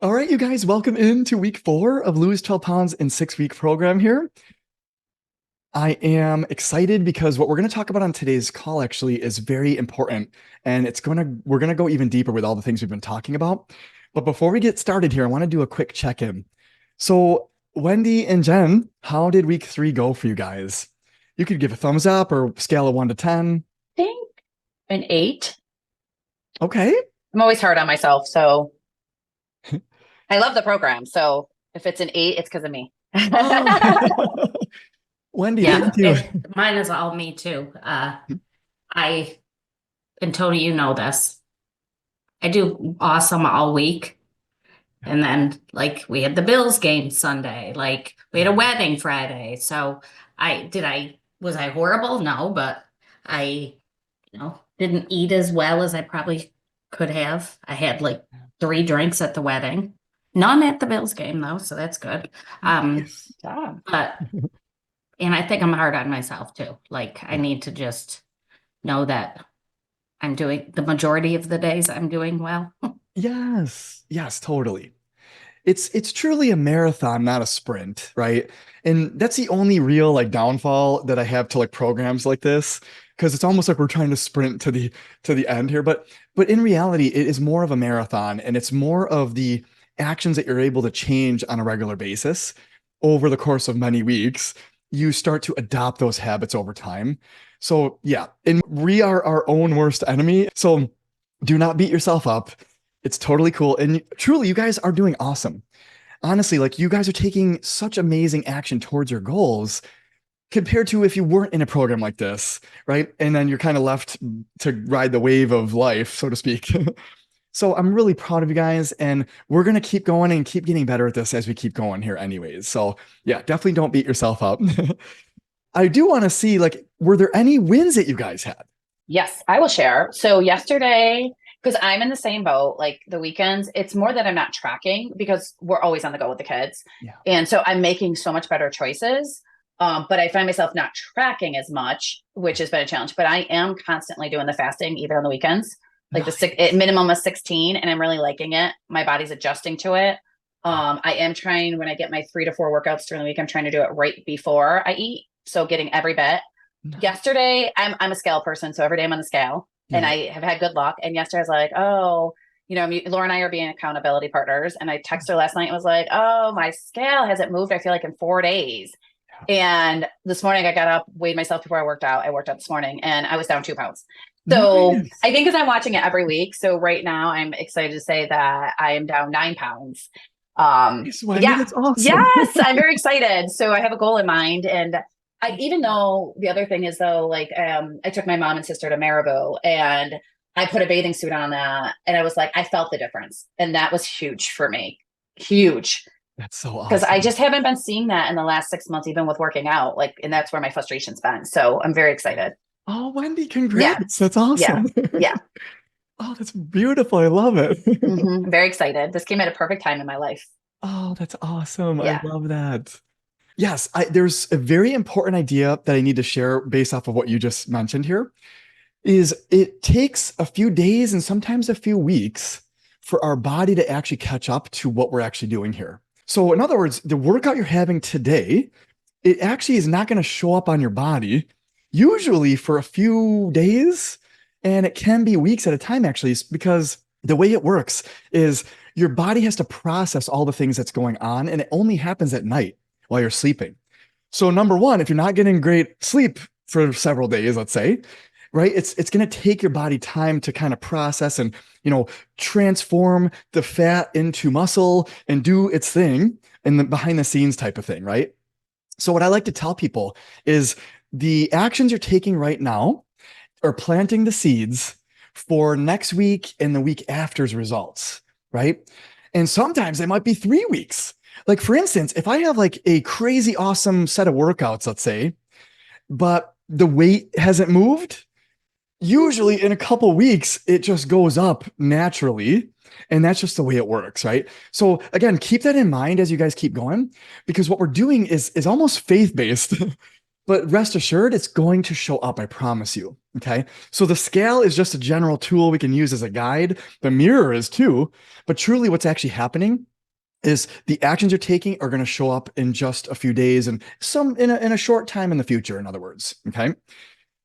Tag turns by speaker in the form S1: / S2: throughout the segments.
S1: All right, you guys, welcome into week 4 of Lose 12 Pounds in 6 Week program here. I am excited because what we're going to talk about on today's call actually is very important, and we're going to go even deeper with all the things we've been talking about. But before we get started here, I want to do a quick check-in. So, Wendy and Jen, how did week 3 go for you guys? You could give a thumbs up or scale of 1 to 10.
S2: Think an 8.
S1: Okay.
S2: I'm always hard on myself, so I love the program. So if it's an 8, it's because of me.
S1: Oh. Wendy, how
S3: Yeah,
S1: you doing?
S3: mine is all me too. I and Tony, you know this. I do awesome all week. And then like we had the Bills game Sunday, like we had a wedding Friday. So was I horrible? No, but I, didn't eat as well as I probably could have. I had like 3 drinks at the wedding. None at the Bills game though, so that's good.
S1: Nice.
S3: But and I think I'm hard on myself too. Like I need to just know that I'm doing the majority of the days I'm doing well.
S1: Yes. Yes, totally. It's truly a marathon, not a sprint, right? And that's the only real like downfall that I have to like programs like this, because it's almost like we're trying to sprint to the end here. But in reality, it is more of a marathon, and it's more of the actions that you're able to change on a regular basis over the course of many weeks. You start to adopt those habits over time. So yeah, and we are our own worst enemy. So do not beat yourself up. It's totally cool. And truly, you guys are doing awesome. Honestly, like you guys are taking such amazing action towards your goals compared to if you weren't in a program like this, right? And then you're kind of left to ride the wave of life, so to speak. So I'm really proud of you guys, and we're going to keep going and keep getting better at this as we keep going here anyways. So yeah, definitely don't beat yourself up. I do want to see, like, were there any wins that you guys had?
S2: Yes, I will share. So yesterday, because I'm in the same boat, like the weekends, it's more that I'm not tracking because we're always on the go with the kids.
S1: Yeah.
S2: And so I'm making so much better choices. But I find myself not tracking as much, which has been a challenge. But I am constantly doing the fasting, either on the weekends, like the minimum of 16, and I'm really liking it. My body's adjusting to it. I am trying, when I get my 3 to 4 workouts during the week, I'm trying to do it right before I eat. So getting every bit. Yesterday, I'm a scale person, so every day I'm on the scale, and I have had good luck. And yesterday I was like, oh, Laura and I are being accountability partners. And I texted her last night and was like, oh, my scale hasn't moved, I feel like, in 4 days. And this morning I got up, weighed myself before I worked out. I worked out this morning and I was down 2 pounds. So
S1: Nice.
S2: I think because I'm watching it every week. So right now I'm excited to say that I am down 9 pounds.
S1: Nice, Wendy,
S2: Yeah.
S1: that's awesome.
S2: Yes, I'm very excited. So I have a goal in mind. And even though the other thing is though, like, I took my mom and sister to Marabou and I put a bathing suit on that. And I was like, I felt the difference. And that was huge for me. Huge.
S1: That's so awesome.
S2: Because I just haven't been seeing that in the last 6 months, even with working out. Like, and that's where my frustration's been. So I'm very excited.
S1: Oh, Wendy, congrats. That's awesome.
S2: Yeah.
S1: Oh, that's beautiful. I love it.
S2: Mm-hmm. Very excited. This came at a perfect time in my life.
S1: Oh, that's awesome.
S2: Yeah.
S1: I love that. Yes, there's a very important idea that I need to share based off of what you just mentioned here. Is it takes a few days and sometimes a few weeks for our body to actually catch up to what we're actually doing here. So in other words, the workout you're having today, it actually is not going to show up on your body usually for a few days, and it can be weeks at a time actually, because the way it works is your body has to process all the things that's going on, and it only happens at night while you're sleeping. So number one, if you're not getting great sleep for several days, let's say, right, it's going to take your body time to kind of process and transform the fat into muscle and do its thing in the behind the scenes type of thing, right? So what I like to tell people is the actions you're taking right now are planting the seeds for next week and the week after's results, right? And sometimes they might be 3 weeks. Like for instance, if I have like a crazy awesome set of workouts, let's say, but the weight hasn't moved, usually in a couple weeks, it just goes up naturally. And that's just the way it works, right? So again, keep that in mind as you guys keep going, because what we're doing is almost faith-based, but rest assured, it's going to show up, I promise you, okay? So the scale is just a general tool we can use as a guide. The mirror is too, but truly what's actually happening is the actions you're taking are going to show up in just a few days and some in a short time in the future, in other words. Okay.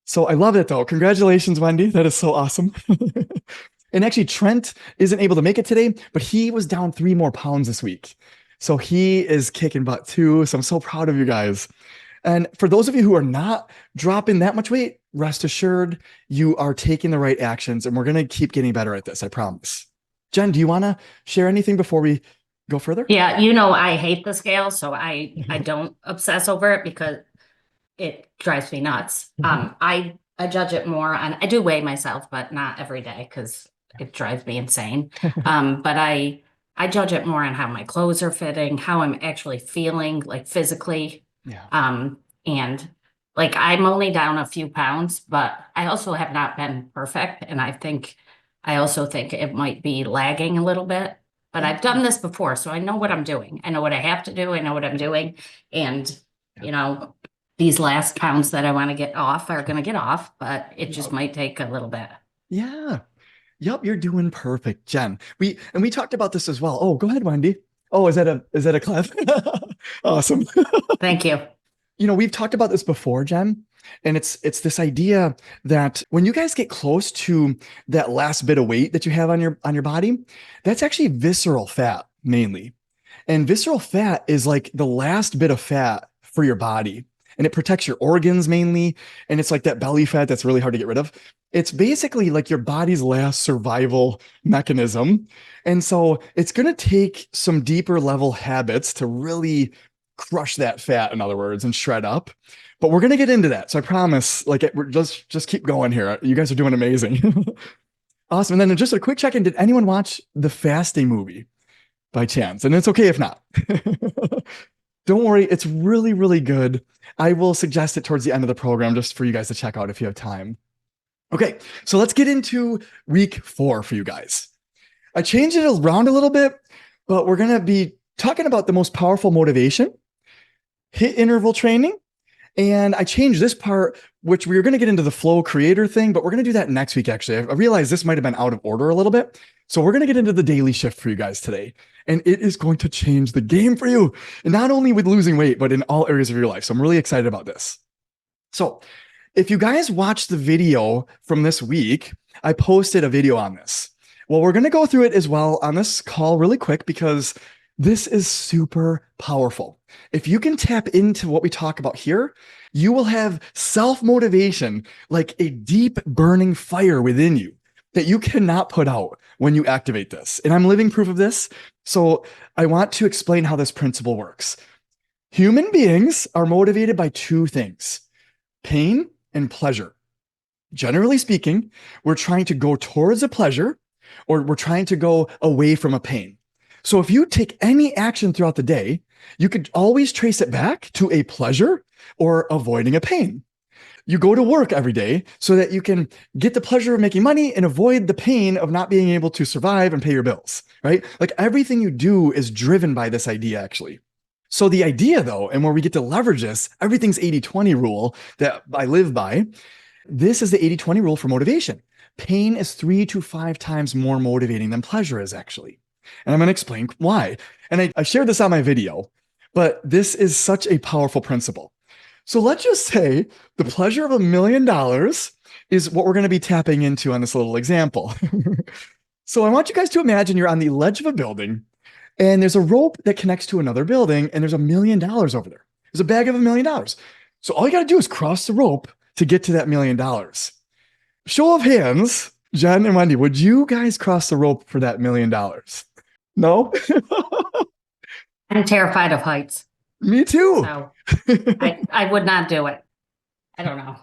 S1: So I love it though. Congratulations, Wendy. That is so awesome. And actually, Trent isn't able to make it today, but he was down 3 more pounds this week. So he is kicking butt too. So I'm so proud of you guys. And for those of you who are not dropping that much weight, rest assured you are taking the right actions, and we're going to keep getting better at this. I promise. Jen, do you want to share anything before we go further?
S3: Yeah, I hate the scale, so I don't obsess over it because it drives me nuts. I judge it more on I do weigh myself, but not every day because it drives me insane. But I judge it more on how my clothes are fitting, how I'm actually feeling, like physically.
S1: Yeah.
S3: And like I'm only down a few pounds, but I also have not been perfect. And I also think it might be lagging a little bit. But I've done this before, so I know what I'm doing. I know what I have to do. I know what I'm doing. And, you know, these last pounds that I want to get off are going to get off, but it just might take a little bit.
S1: Yeah. Yep, you're doing perfect, Jen. We talked about this as well. Oh, go ahead, Wendy. Oh, is that a clap? Awesome.
S3: Thank you.
S1: We've talked about this before, Jen, and it's this idea that when you guys get close to that last bit of weight that you have on your body, that's actually visceral fat mainly. And visceral fat is like the last bit of fat for your body, and it protects your organs mainly, and it's like that belly fat that's really hard to get rid of. It's basically like your body's last survival mechanism. And so it's going to take some deeper level habits to really crush that fat, in other words, and shred up. But we're going to get into that. So I promise, like, we're just keep going here. You guys are doing amazing. Awesome. And then just a quick check-in. Did anyone watch the fasting movie by chance? And it's okay if not. Don't worry. It's really, really good. I will suggest it towards the end of the program just for you guys to check out if you have time. Okay, so let's get into week 4 for you guys. I changed it around a little bit, but we're going to be talking about the most powerful motivation, HIIT interval training, and I changed this part, which we were going to get into the flow creator thing, but we're going to do that next week, actually. I realized this might have been out of order a little bit. So we're going to get into the daily shift for you guys today, and it is going to change the game for you, and not only with losing weight, but in all areas of your life. So I'm really excited about this. So if you guys watched the video from this week, I posted a video on this. Well, we're going to go through it as well on this call really quick because this is super powerful. If you can tap into what we talk about here, you will have self-motivation, like a deep burning fire within you that you cannot put out when you activate this. And I'm living proof of this. So I want to explain how this principle works. Human beings are motivated by 2 things: pain and pleasure. Generally speaking, we're trying to go towards a pleasure or we're trying to go away from a pain. So if you take any action throughout the day, you could always trace it back to a pleasure or avoiding a pain. You go to work every day so that you can get the pleasure of making money and avoid the pain of not being able to survive and pay your bills, right? Like everything you do is driven by this idea, actually. So the idea though, and where we get to leverage this, everything's 80-20 rule that I live by. This is the 80-20 rule for motivation. Pain is 3 to 5 times more motivating than pleasure is actually. And I'm going to explain why. And I shared this on my video, but this is such a powerful principle. So let's just say the pleasure of $1 million is what we're going to be tapping into on this little example. So I want you guys to imagine you're on the ledge of a building and there's a rope that connects to another building and there's $1 million over there. There's a bag of $1 million. So all you got to do is cross the rope to get to that $1 million. Show of hands, Jen and Wendy, would you guys cross the rope for that $1 million? No?
S3: I'm terrified of heights.
S1: Me too.
S3: So I would not do it. I don't know.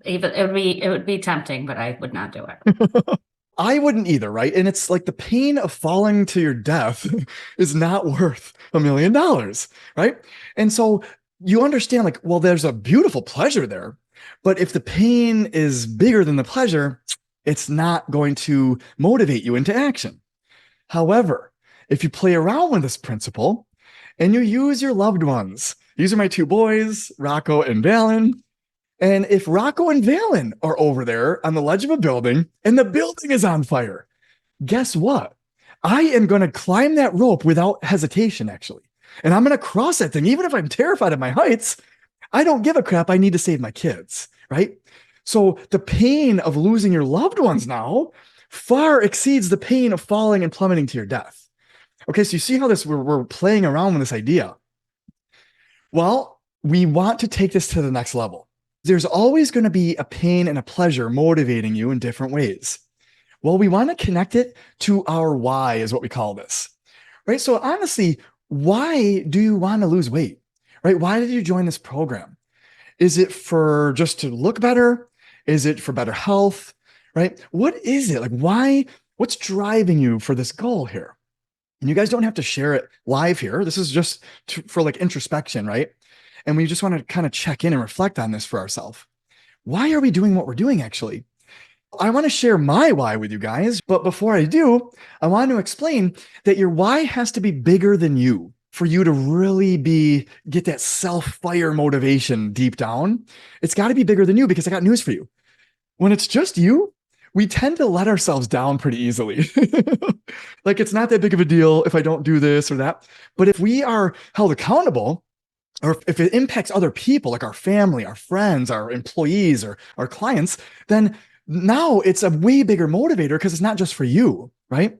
S3: Even it would be tempting, but I would not do it.
S1: I wouldn't either, right? And it's like the pain of falling to your death is not worth $1 million, right? And so you understand, like, well, there's a beautiful pleasure there, but if the pain is bigger than the pleasure, it's not going to motivate you into action. However, if you play around with this principle and you use your loved ones, these are my 2 boys, Rocco and Valen. And if Rocco and Valen are over there on the ledge of a building and the building is on fire, guess what? I am going to climb that rope without hesitation, actually. And I'm going to cross that thing. Even if I'm terrified of my heights, I don't give a crap. I need to save my kids, right? So the pain of losing your loved ones now far exceeds the pain of falling and plummeting to your death. Okay, so you see how we're playing around with this idea. Well, we want to take this to the next level. There's always going to be a pain and a pleasure motivating you in different ways. Well, we want to connect it to our why, is what we call this, right? So honestly, why do you want to lose weight, right? Why did you join this program? Is it for just to look better? Is it for better health, right? What is it? Like, why? What's driving you for this goal here? And you guys don't have to share it live here. This is just for like introspection, right? And we just want to kind of check in and reflect on this for ourselves. Why are we doing what we're doing, actually? I want to share my why with you guys, but before I do, I want to explain that your why has to be bigger than you for you to really get that self-fire motivation deep down. It's got to be bigger than you, because I got news for you. When it's just you, we tend to let ourselves down pretty easily. Like, it's not that big of a deal if I don't do this or that. But if we are held accountable, or if it impacts other people, like our family, our friends, our employees, or our clients, then now it's a way bigger motivator, because it's not just for you, right?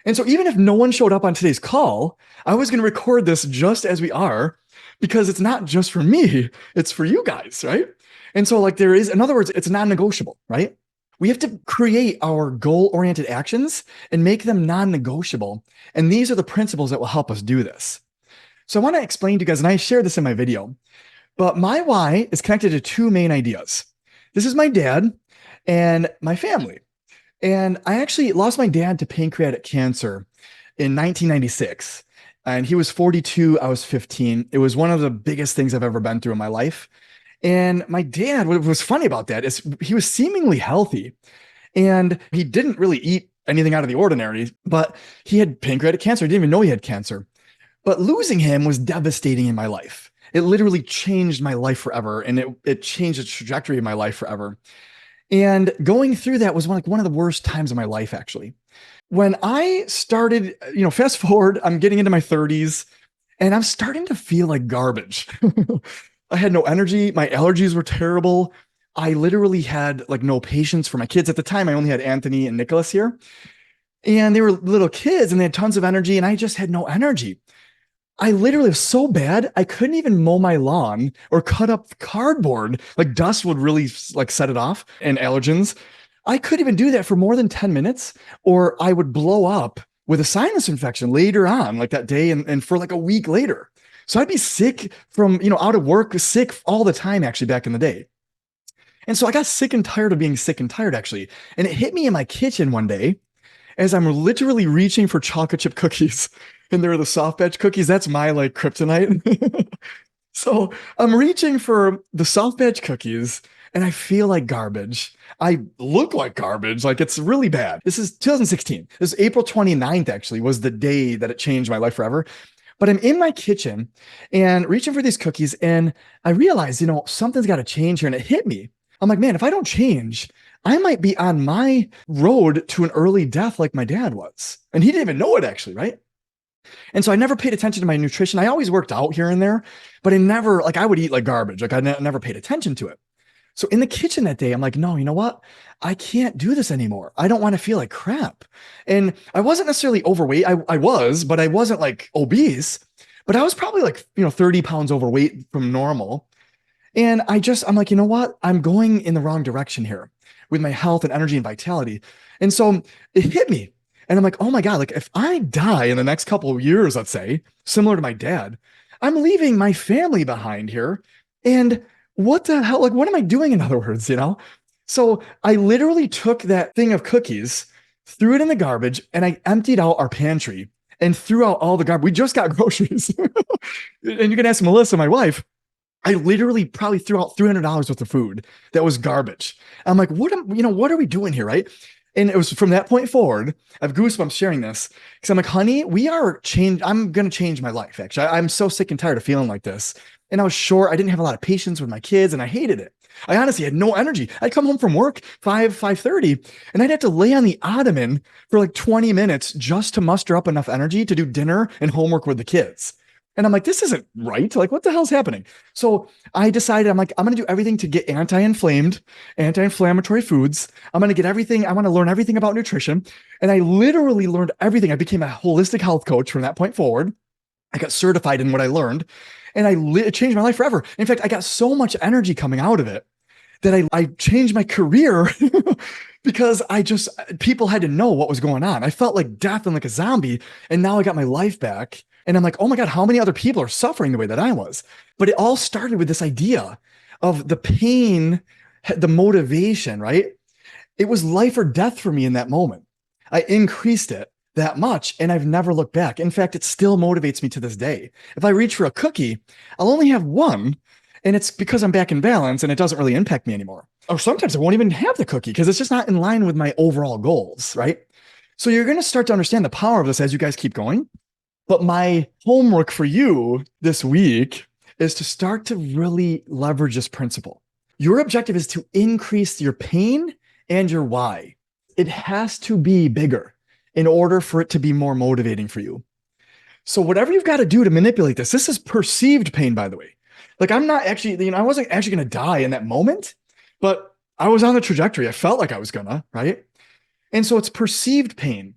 S1: And so even if no one showed up on today's call, I was going to record this just as we are, because it's not just for me, it's for you guys, right? And so, like, in other words, it's non-negotiable, right? We have to create our goal-oriented actions and make them non-negotiable. And these are the principles that will help us do this. So I want to explain to you guys, and I shared this in my video, but my why is connected to two main ideas. This is my dad and my family. And I actually lost my dad to pancreatic cancer in 1996. And he was 42, I was 15. It was one of the biggest things I've ever been through in my life. And my dad, what was funny about that is he was seemingly healthy, and he didn't really eat anything out of the ordinary, but he had pancreatic cancer. I didn't even know he had cancer. But losing him was devastating in my life. It literally changed my life forever, and it changed the trajectory of my life forever. And going through that was one of the worst times of my life, actually. When I started, fast forward, I'm getting into my 30s, and I'm starting to feel like garbage. I had no energy. My allergies were terrible. I literally had like no patience for my kids. At the time, I only had Anthony and Nicholas here. And they were little kids and they had tons of energy, and I just had no energy. I literally was so bad, I couldn't even mow my lawn or cut up cardboard. Like, dust would really like set it off, and allergens. I couldn't even do that for more than 10 minutes, or I would blow up with a sinus infection later on, like that day, and for like a week later. So I'd be sick from, out of work, sick all the time, actually, back in the day. And so I got sick and tired of being sick and tired, actually. And it hit me in my kitchen one day as I'm literally reaching for chocolate chip cookies. And they're the soft batch cookies. That's my like kryptonite. So I'm reaching for the soft batch cookies, and I feel like garbage. I look like garbage. Like, it's really bad. This is 2016. This is April 29th, actually, was the day that it changed my life forever. But I'm in my kitchen and reaching for these cookies, and I realized, something's got to change here. And it hit me. I'm like, man, if I don't change, I might be on my road to an early death like my dad was. And he didn't even know it, actually, right? And so I never paid attention to my nutrition. I always worked out here and there, but I would eat like garbage. Like, I never paid attention to it. So in the kitchen that day, I'm like, no, you know what? I can't do this anymore. I don't want to feel like crap. And I wasn't necessarily overweight. I was, but I wasn't like obese, but I was probably like, 30 pounds overweight from normal. And I'm like, you know what? I'm going in the wrong direction here with my health and energy and vitality. And so it hit me. And I'm like, oh my God, like, if I die in the next couple of years, let's say, similar to my dad, I'm leaving my family behind here. And what the hell? Like, what am I doing, in other words, So I literally took that thing of cookies, threw it in the garbage, and I emptied out our pantry and threw out all the garbage. We just got groceries. And you can ask Melissa, my wife. I literally probably threw out $300 worth of food that was garbage. I'm like, what are we doing here, right? And it was from that point forward, I have goosebumps sharing this, because I'm like, honey, I'm going to change my life. Actually, I'm so sick and tired of feeling like this. And I was sure I didn't have a lot of patience with my kids, and I hated it. I honestly had no energy. I'd come home from work 5:30, and I'd have to lay on the ottoman for like 20 minutes just to muster up enough energy to do dinner and homework with the kids. And I'm like, this isn't right. Like, what the hell's happening? So I decided, I'm like, I'm going to do everything to get anti-inflammatory foods. I'm going to get everything. I want to learn everything about nutrition. And I literally learned everything. I became a holistic health coach from that point forward. I got certified in what I learned, and it changed my life forever. In fact, I got so much energy coming out of it that I changed my career because people had to know what was going on. I felt like death and like a zombie, and now I got my life back. And I'm like, oh my God, how many other people are suffering the way that I was? But it all started with this idea of the pain, the motivation, right? It was life or death for me in that moment. I increased it that much, and I've never looked back. In fact, it still motivates me to this day. If I reach for a cookie, I'll only have one, and it's because I'm back in balance and it doesn't really impact me anymore. Or sometimes I won't even have the cookie because it's just not in line with my overall goals, right? So you're going to start to understand the power of this as you guys keep going. But my homework for you this week is to start to really leverage this principle. Your objective is to increase your pain and your why. It has to be bigger in order for it to be more motivating for you. So whatever you've got to do to manipulate this is perceived pain, by the way. Like I'm not actually, I wasn't actually going to die in that moment, but I was on the trajectory. I felt like I was gonna, right? And so it's perceived pain.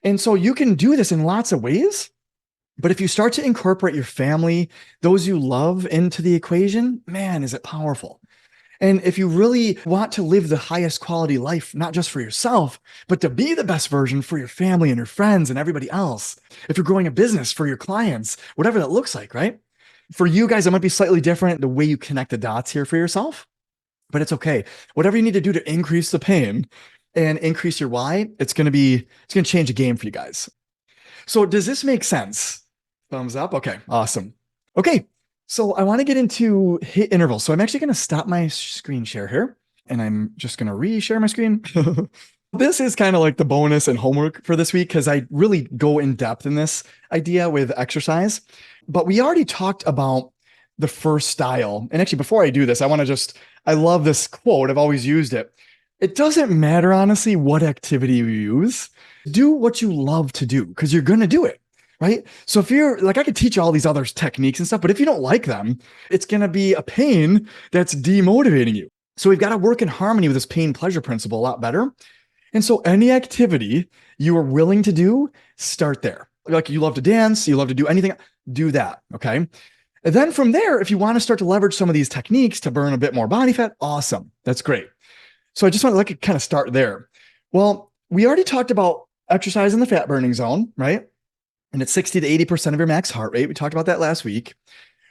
S1: And so you can do this in lots of ways. But if you start to incorporate your family, those you love into the equation, man, is it powerful. And if you really want to live the highest quality life, not just for yourself, but to be the best version for your family and your friends and everybody else, if you're growing a business for your clients, whatever that looks like, right? For you guys, it might be slightly different the way you connect the dots here for yourself, but it's okay. Whatever you need to do to increase the pain and increase your why, it's going to change the game for you guys. So does this make sense? Thumbs up. Okay, awesome. Okay, so I want to get into HIIT intervals. So I'm actually going to stop my screen share here, and I'm just going to re-share my screen. This is kind of like the bonus and homework for this week because I really go in depth in this idea with exercise. But we already talked about the first style. And actually, before I do this, I love this quote. I've always used it. It doesn't matter, honestly, what activity you use. Do what you love to do because you're going to do it. Right? So if you're like, I could teach you all these other techniques and stuff, but if you don't like them, it's going to be a pain that's demotivating you. So we've got to work in harmony with this pain pleasure principle a lot better. And so any activity you are willing to do, start there. Like you love to dance, you love to do anything, do that. Okay. And then from there, if you want to start to leverage some of these techniques to burn a bit more body fat, awesome. That's great. So I just want to kind of start there. Well, we already talked about exercise in the fat burning zone, right? And it's 60 to 80% of your max heart rate. We talked about that last week.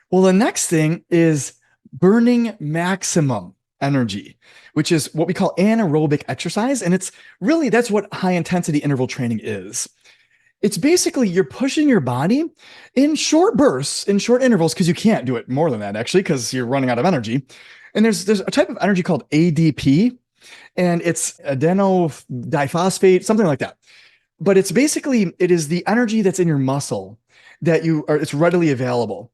S1: Well, the next thing is burning maximum energy, which is what we call anaerobic exercise. And that's what high intensity interval training is. It's basically you're pushing your body in short bursts, in short intervals, because you can't do it more than that, actually, because you're running out of energy. And there's a type of energy called ADP, and it's adeno-diphosphate, something like that. But it is the energy that's in your muscle it's readily available.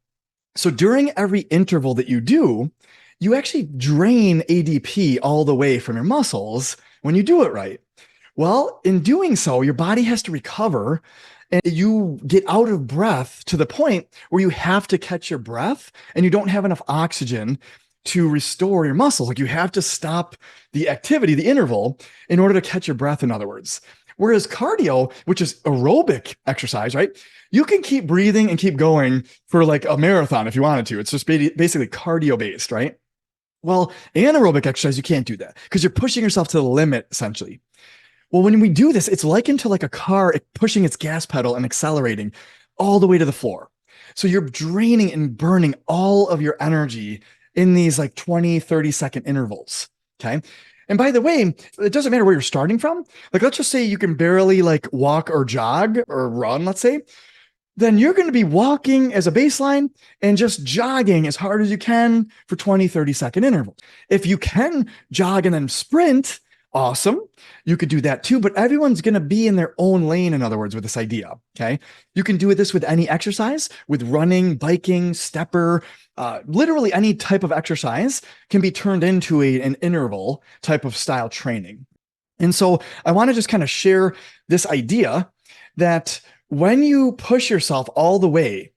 S1: So during every interval that you do, you actually drain ADP all the way from your muscles when you do it right. Well, in doing so, your body has to recover and you get out of breath to the point where you have to catch your breath and you don't have enough oxygen to restore your muscles. Like you have to stop the activity, the interval, in order to catch your breath, in other words. Whereas cardio, which is aerobic exercise, right? You can keep breathing and keep going for like a marathon if you wanted to. It's just basically cardio based, right? Well, anaerobic exercise, you can't do that because you're pushing yourself to the limit, essentially. Well, when we do this, it's likened to like a car pushing its gas pedal and accelerating all the way to the floor. So you're draining and burning all of your energy in these like 20, 30-second intervals, okay? And by the way, it doesn't matter where you're starting from. Like, let's just say you can barely like walk or jog or run, let's say. Then you're going to be walking as a baseline and just jogging as hard as you can for 20, 30-second intervals. If you can jog and then sprint, Awesome. You could do that too, but everyone's going to be in their own lane, in other words, with this idea. Okay. You can do this with any exercise, with running, biking, stepper, literally any type of exercise can be turned into an interval type of style training. And so I want to just kind of share this idea that when you push yourself all the way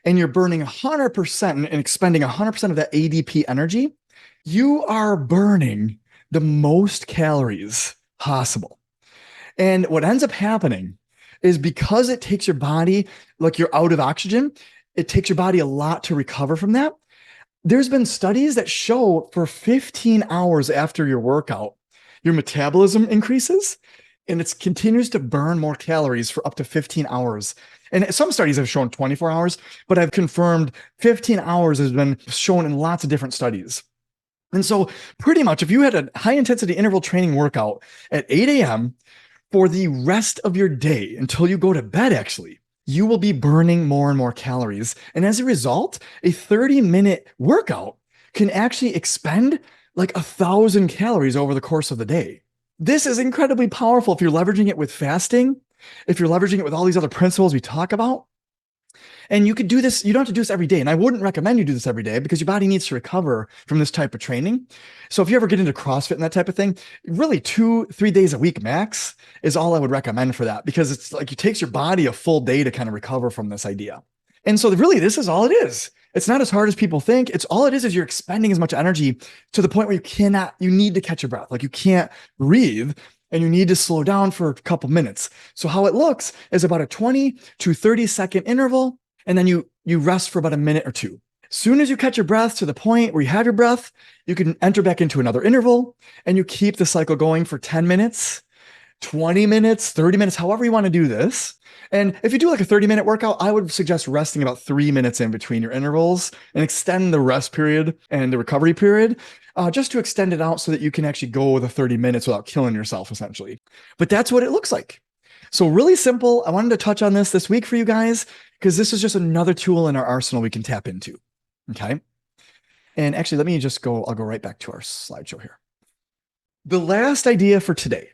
S1: and you're burning 100% and expending 100% of that ADP energy, you are burning the most calories possible. And what ends up happening is because it takes your body, like you're out of oxygen, it takes your body a lot to recover from that. There's been studies that show for 15 hours after your workout, your metabolism increases and it continues to burn more calories for up to 15 hours. And some studies have shown 24 hours, but I've confirmed 15 hours has been shown in lots of different studies. And so pretty much if you had a high intensity interval training workout at 8 a.m. for the rest of your day until you go to bed, actually, you will be burning more and more calories. And as a result, a 30-minute workout can actually expend like 1,000 calories over the course of the day. This is incredibly powerful if you're leveraging it with fasting, if you're leveraging it with all these other principles we talk about. And you could do this, you don't have to do this every day. And I wouldn't recommend you do this every day because your body needs to recover from this type of training. So if you ever get into CrossFit and that type of thing, really 2-3 days a week max is all I would recommend for that, because it's like it takes your body a full day to kind of recover from this idea. And so really, this is all it is. It's not as hard as people think. It's all it is you're expending as much energy to the point where you need to catch your breath. Like you can't breathe and you need to slow down for a couple minutes. So how it looks is about a 20 to 30 second interval. And then you rest for about a minute or two. As soon as you catch your breath to the point where you have your breath, you can enter back into another interval and you keep the cycle going for 10 minutes, 20 minutes, 30 minutes, however you want to do this. And if you do like a 30-minute workout, I would suggest resting about 3 minutes in between your intervals and extend the rest period and the recovery period just to extend it out so that you can actually go the 30 minutes without killing yourself, essentially. But that's what it looks like. So really simple. I wanted to touch on this week for you guys because this is just another tool in our arsenal we can tap into. Okay. And actually, I'll go right back to our slideshow here. The last idea for today.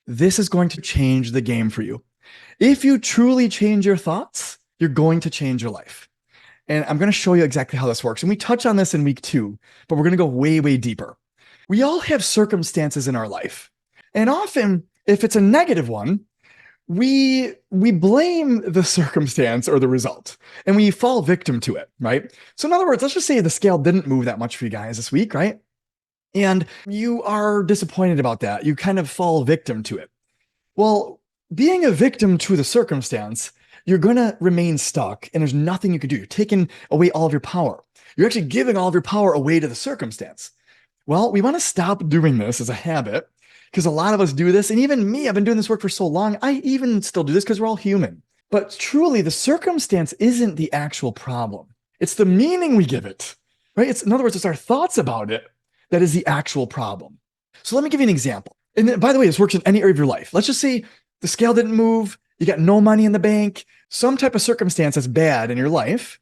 S1: This is going to change the game for you. If you truly change your thoughts, you're going to change your life. And I'm going to show you exactly how this works. And we touch on this in week 2, but we're going to go way, way deeper. We all have circumstances in our life. And often, if it's a negative one, we blame the circumstance or the result and we fall victim to it, right? So in other words, let's just say the scale didn't move that much for you guys this week, right? And you are disappointed about that. You kind of fall victim to it. Well, being a victim to the circumstance, you're going to remain stuck and there's nothing you can do. You're taking away all of your power. You're actually giving all of your power away to the circumstance. Well, we want to stop doing this as a habit because a lot of us do this. And even me, I've been doing this work for so long. I even still do this because we're all human. But truly, the circumstance isn't the actual problem. It's the meaning we give it, right? In other words, it's our thoughts about it that is the actual problem. So let me give you an example. And then, by the way, this works in any area of your life. Let's just say the scale didn't move. You got no money in the bank, some type of circumstance that's bad in your life.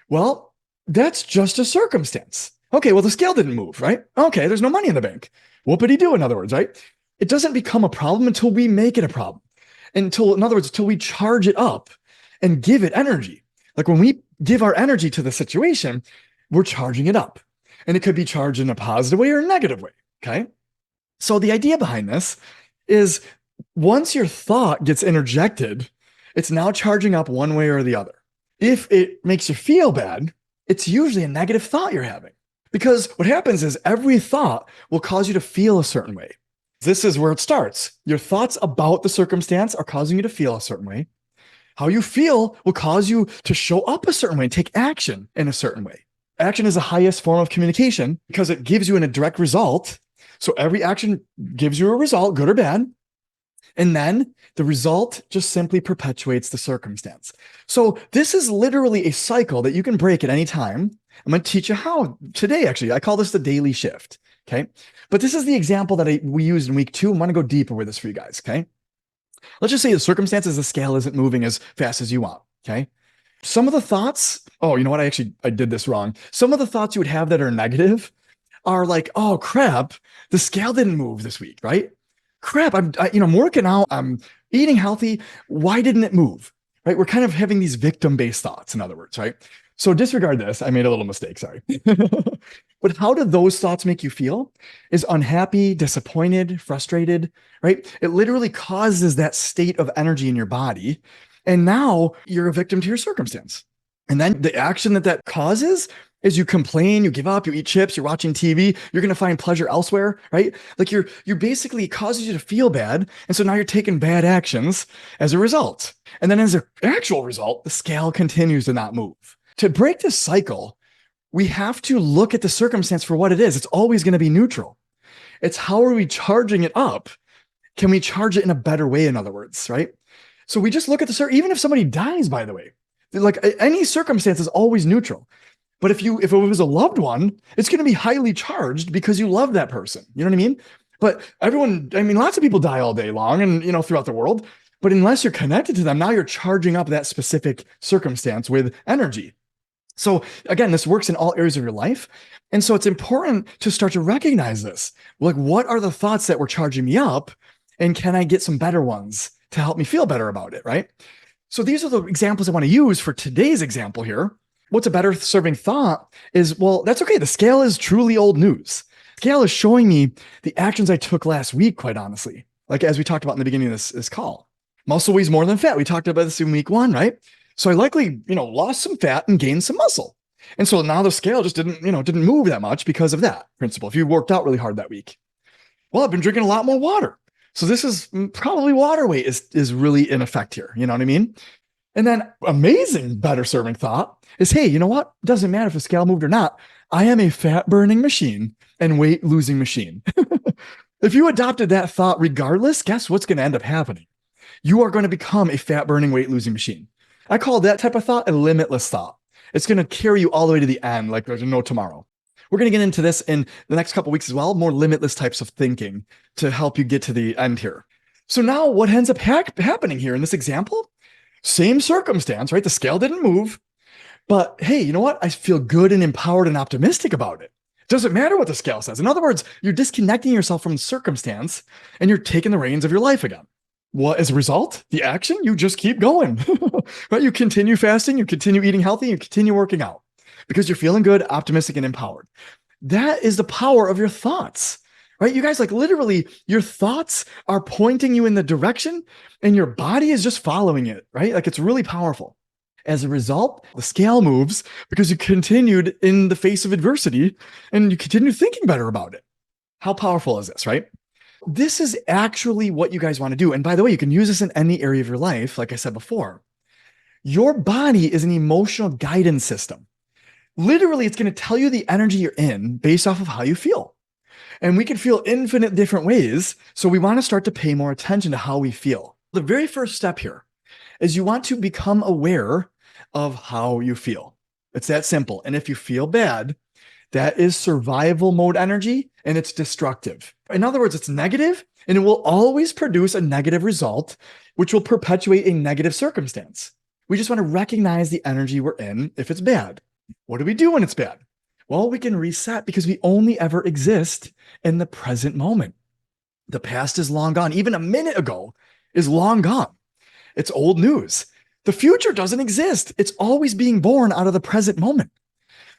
S1: Well, that's just a circumstance. Okay, well, the scale didn't move, right? Okay, there's no money in the bank. Whoopity-doo, in other words, right? It doesn't become a problem until we make it a problem. In other words, until we charge it up and give it energy. Like when we give our energy to the situation, we're charging it up. And it could be charged in a positive way or a negative way, okay? So the idea behind this is once your thought gets interjected, it's now charging up one way or the other. If it makes you feel bad, it's usually a negative thought you're having. Because what happens is every thought will cause you to feel a certain way. This is where it starts. Your thoughts about the circumstance are causing you to feel a certain way. How you feel will cause you to show up a certain way, take action in a certain way. Action is the highest form of communication because it gives you a direct result. So every action gives you a result, good or bad. And then the result just simply perpetuates the circumstance. So this is literally a cycle that you can break at any time. I'm going to teach you how today, actually. I call this the daily shift. Okay. But this is the example that we used in week 2. I want to go deeper with this for you guys. Okay. Let's just say the circumstances, the scale isn't moving as fast as you want. Okay. Some of the thoughts, oh, you know what? I did this wrong. Some of the thoughts you would have that are negative are like, oh crap, the scale didn't move this week, right? Crap, I'm working out, I'm eating healthy. Why didn't it move? Right? We're kind of having these victim-based thoughts, in other words, right? So disregard this. I made a little mistake, sorry. But how do those thoughts make you feel? Is unhappy, disappointed, frustrated, right? It literally causes that state of energy in your body. And now you're a victim to your circumstance. And then the action that causes is you complain, you give up, you eat chips, you're watching TV, you're going to find pleasure elsewhere, right? Like you're basically it causes you to feel bad. And so now you're taking bad actions as a result. And then as an actual result, the scale continues to not move. To break this cycle, we have to look at the circumstance for what it is. It's always going to be neutral. It's how are we charging it up? Can we charge it in a better way, in other words, right? So we just look at even if somebody dies, by the way, like any circumstance is always neutral. But if it was a loved one, it's going to be highly charged because you love that person. You know what I mean? But lots of people die all day long and, throughout the world. But unless you're connected to them, now you're charging up that specific circumstance with energy. So again, this works in all areas of your life. And so it's important to start to recognize this. Like, what are the thoughts that were charging me up? And can I get some better ones to help me feel better about it, right? So these are the examples I want to use for today's example here. What's a better serving thought is, well, that's okay. The scale is truly old news. The scale is showing me the actions I took last week, quite honestly. Like as we talked about in the beginning of this call. Muscle weighs more than fat. We talked about this in week 1, right? So I likely, lost some fat and gained some muscle. And so now the scale just didn't move that much because of that principle. If you worked out really hard that week. Well, I've been drinking a lot more water. So this is probably water weight is really in effect here. You know what I mean? And then amazing, better serving thought is, hey, you know what? Doesn't matter if the scale moved or not. I am a fat burning machine and weight losing machine. If you adopted that thought regardless, guess what's going to end up happening? You are going to become a fat burning weight losing machine. I call that type of thought a limitless thought. It's going to carry you all the way to the end, like there's no tomorrow. We're going to get into this in the next couple of weeks as well, more limitless types of thinking to help you get to the end here. So now what ends up happening here in this example? Same circumstance, right? The scale didn't move, but hey, you know what? I feel good and empowered and optimistic about it. It doesn't matter what the scale says. In other words, you're disconnecting yourself from the circumstance and you're taking the reins of your life again. What as a result? The action, you just keep going, right? You continue fasting, you continue eating healthy, you continue working out because you're feeling good, optimistic, and empowered. That is the power of your thoughts, right? You guys, like literally your thoughts are pointing you in the direction and your body is just following it, right? Like it's really powerful. As a result, the scale moves because you continued in the face of adversity and you continue thinking better about it. How powerful is this, right? This is actually what you guys want to do. And by the way, you can use this in any area of your life. Like I said before, your body is an emotional guidance system. Literally, it's going to tell you the energy you're in based off of how you feel. And we can feel infinite different ways. So we want to start to pay more attention to how we feel. The very first step here is you want to become aware of how you feel. It's that simple. And if you feel bad, that is survival mode energy and it's destructive. In other words, it's negative and it will always produce a negative result, which will perpetuate a negative circumstance. We just want to recognize the energy we're in if it's bad. What do we do when it's bad? Well, we can reset because we only ever exist in the present moment. The past is long gone. Even a minute ago is long gone. It's old news. The future doesn't exist. It's always being born out of the present moment.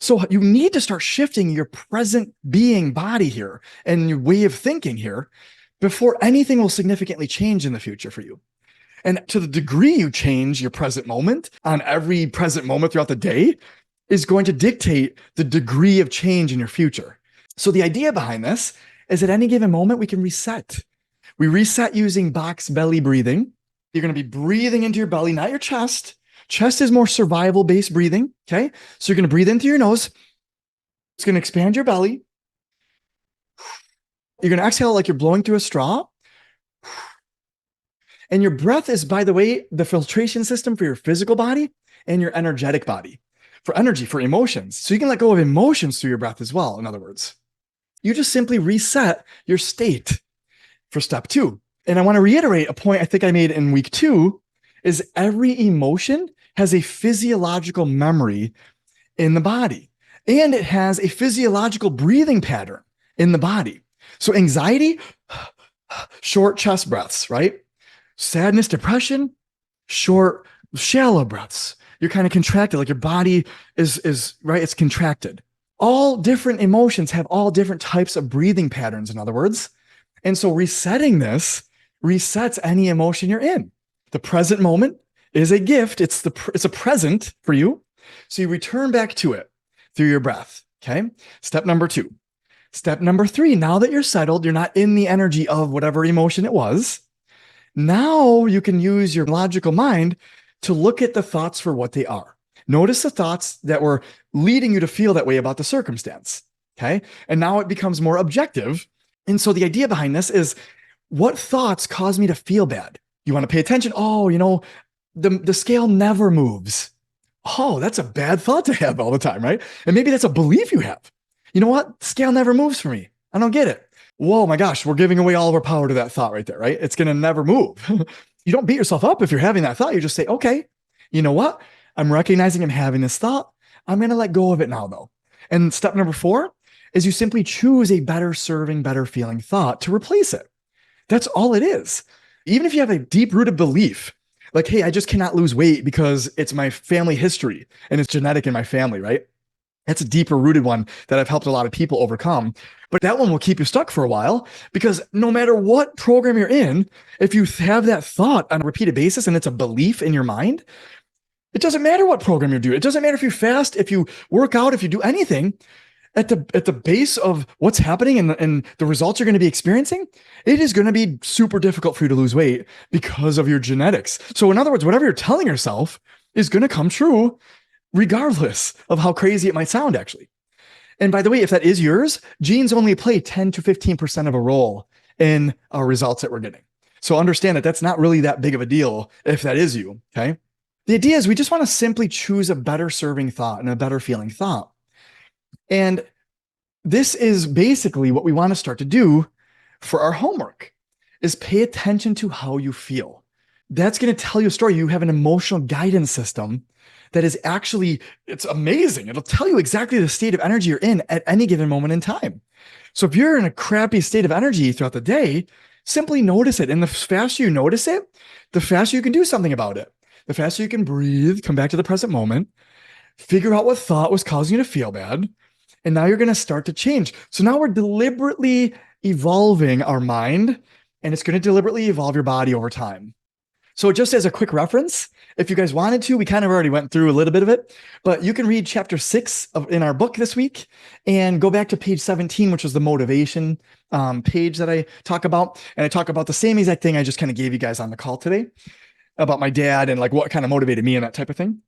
S1: So you need to start shifting your present being body here and your way of thinking here before anything will significantly change in the future for you. And to the degree you change your present moment on every present moment throughout the day is going to dictate the degree of change in your future. So the idea behind this is at any given moment, we can reset. We reset using box belly breathing. You're going to be breathing into your belly, not your chest. Chest is more survival-based breathing, okay? So you're going to breathe in through your nose. It's going to expand your belly. You're going to exhale like you're blowing through a straw. And your breath is, by the way, the filtration system for your physical body and your energetic body, for energy, for emotions. So you can let go of emotions through your breath as well, in other words. You just simply reset your state for step 2. And I want to reiterate a point I think I made in week 2 is every emotion has a physiological memory in the body. And it has a physiological breathing pattern in the body. So anxiety, short chest breaths, right? Sadness, depression, short, shallow breaths. You're kind of contracted, like your body is right, it's contracted. All different emotions have all different types of breathing patterns, in other words. And so resetting this resets any emotion you're in. The present moment is a gift. It's a present for you. So you return back to it through your breath. Okay. Step number 2. Step number 3, now that you're settled, you're not in the energy of whatever emotion it was. Now you can use your logical mind to look at the thoughts for what they are. Notice the thoughts that were leading you to feel that way about the circumstance. Okay. And now it becomes more objective. And so the idea behind this is, what thoughts cause me to feel bad? You want to pay attention. Oh, the scale never moves. Oh, that's a bad thought to have all the time, right? And maybe that's a belief you have. You know what? The scale never moves for me. I don't get it. Whoa, my gosh, we're giving away all of our power to that thought right there, right? It's going to never move. You don't beat yourself up if you're having that thought. You just say, okay, you know what? I'm recognizing I'm having this thought. I'm going to let go of it now, though. And step number 4 is you simply choose a better serving, better feeling thought to replace it. That's all it is. Even if you have a deep rooted belief, like, hey, I just cannot lose weight because it's my family history and it's genetic in my family, right? That's a deeper rooted one that I've helped a lot of people overcome. But that one will keep you stuck for a while, because no matter what program you're in, if you have that thought on a repeated basis and it's a belief in your mind, it doesn't matter what program you do. It doesn't matter if you fast, if you work out, if you do anything. At the base of what's happening and the results you're going to be experiencing, it is going to be super difficult for you to lose weight because of your genetics. So in other words, whatever you're telling yourself is going to come true regardless of how crazy it might sound, actually. And by the way, if that is yours, genes only play 10 to 15% of a role in our results that we're getting. So understand that that's not really that big of a deal if that is you, okay? The idea is we just want to simply choose a better serving thought and a better feeling thought. And this is basically what we want to start to do for our homework, is pay attention to how you feel. That's going to tell you a story. You have an emotional guidance system that is actually, it's amazing. It'll tell you exactly the state of energy you're in at any given moment in time. So if you're in a crappy state of energy throughout the day, simply notice it. And the faster you notice it, the faster you can do something about it. The faster you can breathe, come back to the present moment, figure out what thought was causing you to feel bad. And now you're going to start to change. So now we're deliberately evolving our mind, and it's going to deliberately evolve your body over time. So just as a quick reference, if you guys wanted to, we kind of already went through a little bit of it, but you can read chapter 6 in our book this week and go back to page 17, which was the motivation page that I talk about. And I talk about the same exact thing I just kind of gave you guys on the call today about my dad and like what kind of motivated me and that type of thing.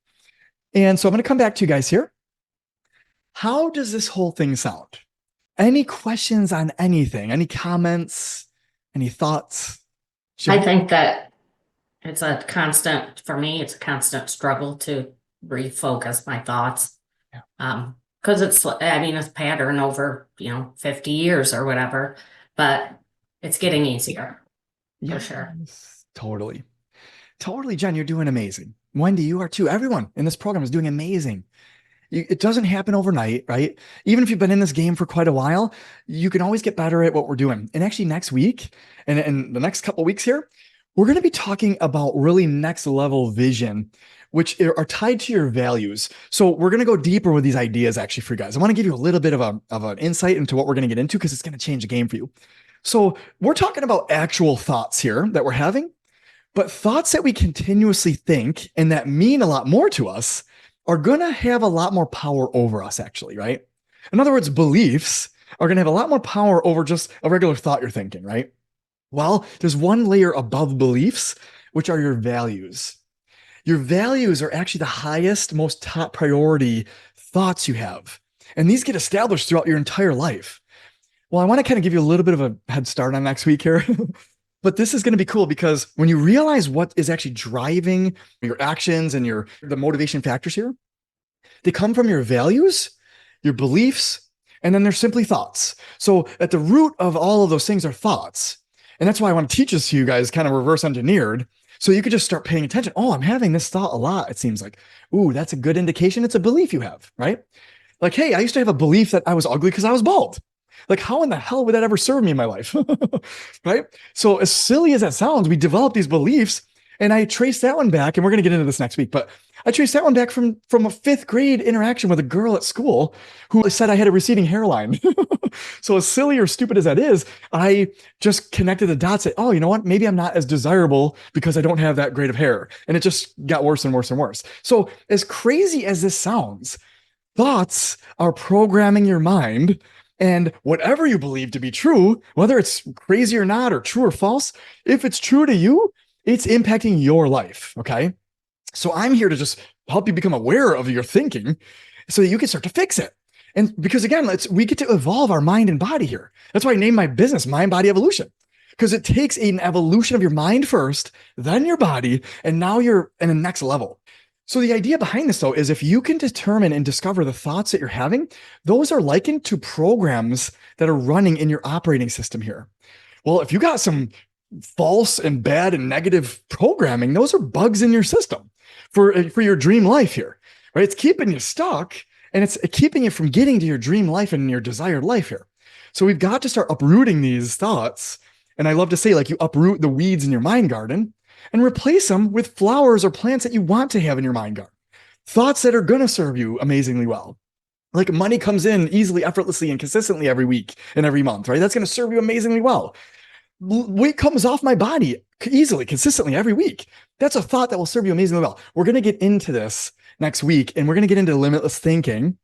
S1: And so I'm going to come back to you guys here. How does this whole thing sound? Any questions on anything? Any comments? Any thoughts?
S3: I think that it's a constant, for me, it's a constant struggle to refocus my thoughts.
S1: Yeah.
S3: Because it's a pattern over, 50 years or whatever, but it's getting easier for sure.
S1: Totally. Totally, Jen, you're doing amazing. Wendy, you are too. Everyone in this program is doing amazing. It doesn't happen overnight, right? Even if you've been in this game for quite a while, you can always get better at what we're doing. And actually next week and the next couple of weeks here, we're going to be talking about really next level vision, which are tied to your values. So we're going to go deeper with these ideas actually for you guys. I want to give you a little bit of an insight into what we're going to get into, because it's going to change the game for you. So we're talking about actual thoughts here that we're having, but thoughts that we continuously think and that mean a lot more to us are going to have a lot more power over us, actually, right? In other words, beliefs are going to have a lot more power over just a regular thought you're thinking, right? Well, there's one layer above beliefs, which are your values. Your values are actually the highest, most top priority thoughts you have. And these get established throughout your entire life. Well, I want to kind of give you a little bit of a head start on next week here. But this is going to be cool, because when you realize what is actually driving your actions and the motivation factors here, they come from your values, your beliefs, and then they're simply thoughts. So at the root of all of those things are thoughts. And that's why I want to teach this to you guys kind of reverse engineered. So you could just start paying attention. Oh, I'm having this thought a lot. It seems like, ooh, that's a good indication. It's a belief you have, right? Like, hey, I used to have a belief that I was ugly because I was bald. Like, how in the hell would that ever serve me in my life? Right? So, as silly as that sounds, we develop these beliefs. And I trace that one back, and we're going to get into this next week, but I traced that one back from a fifth grade interaction with a girl at school who said I had a receding hairline. So, as silly or stupid as that is, I just connected the dots that, oh, you know what? Maybe I'm not as desirable because I don't have that grade of hair. And it just got worse and worse and worse. So, as crazy as this sounds, thoughts are programming your mind. And whatever you believe to be true, whether it's crazy or not, or true or false, if it's true to you, it's impacting your life. Okay. So I'm here to just help you become aware of your thinking so that you can start to fix it. And because again, we get to evolve our mind and body here. That's why I named my business Mind Body Evolution, because it takes an evolution of your mind first, then your body, and now you're in the next level. So the idea behind this though is if you can determine and discover the thoughts that you're having, those are likened to programs that are running in your operating system here. Well, if you got some false and bad and negative programming, those are bugs in your system for your dream life here, right? It's keeping you stuck and it's keeping you from getting to your dream life and your desired life here. So we've got to start uprooting these thoughts. And I love to say, like, you uproot the weeds in your mind garden and replace them with flowers or plants that you want to have in your mind garden. Thoughts that are going to serve you amazingly well. Like money comes in easily, effortlessly, and consistently every week and every month, right? That's going to serve you amazingly well. Weight comes off my body easily, consistently every week. That's a thought that will serve you amazingly well. We're going to get into this next week, and we're going to get into limitless thinking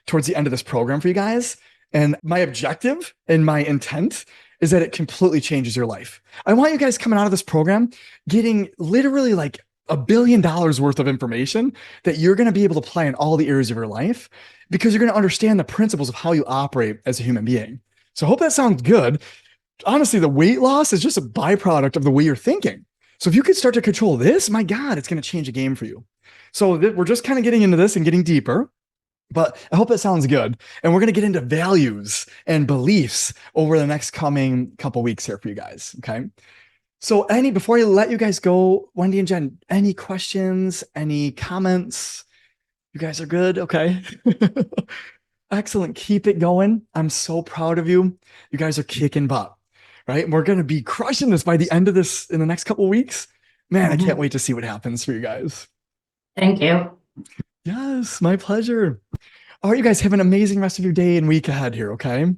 S1: towards the end of this program for you guys. And my objective and my intent is that it completely changes your life. I want you guys coming out of this program getting literally like $1 billion worth of information that you're going to be able to apply in all the areas of your life, because you're going to understand the principles of how you operate as a human being. So I hope that sounds good. Honestly, the weight loss is just a byproduct of the way you're thinking. So if you could start to control this, my God, it's going to change the game for you. So we're just kind of getting into this and getting deeper, but I hope that sounds good. And we're going to get into values and beliefs over the next coming couple weeks here for you guys. Okay. So before I let you guys go, Wendy and Jen, any questions, any comments? You guys are good. Okay. Excellent. Keep it going. I'm so proud of you. You guys are kicking butt, right? And we're going to be crushing this by the end of this in the next couple of weeks. Man, I can't wait to see what happens for you guys.
S3: Thank you.
S1: Yes, my pleasure. All right, you guys have an amazing rest of your day and week ahead here, okay?